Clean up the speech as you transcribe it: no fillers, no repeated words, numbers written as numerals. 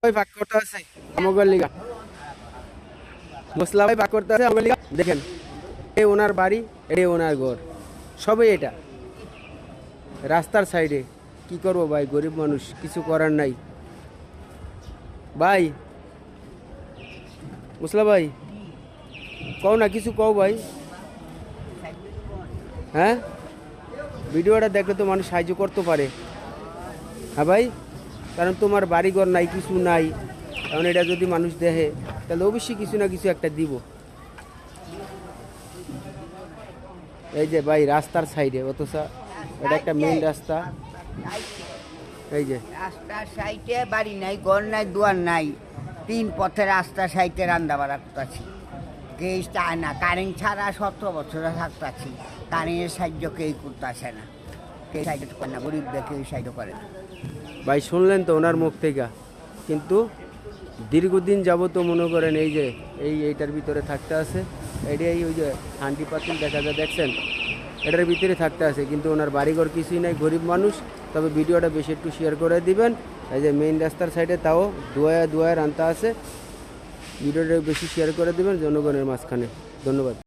ভাই ভাগ করতে আছে আমগর লিগা মশলা ভাই ভাগ করতে আছে আমগর লিগা দেখেন এই ওনার বাড়ি এই ওনার ঘর সবই এটা রাস্তার সাইডে কি করব ভাই গরিব মানুষ কিছু করার নাই ভাই মুসলা ভাই কও না কিছু কও ভাই হ্যাঁ ভিডিওটা দেখলে তো মানুষ সাহায্য করতে পারে হ্যাঁ ভাই কারণ তোমার বাড়িঘর নাই কিছু নাই কারণ এটা যদি মানুষ দেখে তাহলে অবশ্যই কিছু না কিছু একটা দিব এই যে ভাই রাস্তার সাইডে অথচ এটা একটা মেইন রাস্তা এই যে রাস্তার সাইডে বাড়ি নাই ঘর নাই দুয়ার নাই তিন পথে রাস্তার সাইডে রান্না বাড়া করতেছি কেউ চায় না কারেন্ট ছাড়া 17 বছরে থাকতেছি কারেন্টের সাহায্য কেউ করতেছে না কেউ সাহায্য করে না গরিবদের কেউ সাহায্য করে না ভাই শুনলেন তো ওনার মুখ থেকে কিন্তু দীর্ঘদিন যাব তো মনে করেন এই যে এইটার ভিতরে থাকতে আছে এটাই ওই যে হান্ডি পাতিল দেখা যায় দেখছেন এটার ভিতরে থাকতে আছে কিন্তু ওনার বাড়িঘর কিছুই নাই গরিব মানুষ তবে ভিডিওটা বেশি একটু শেয়ার করে দিবেন এই যে মেইন রাস্তার সাইডে তাও দুয়ায় রান্তা আছে ভিডিওটা বেশি শেয়ার করে দিবেন জনগণের মাঝখানে ধন্যবাদ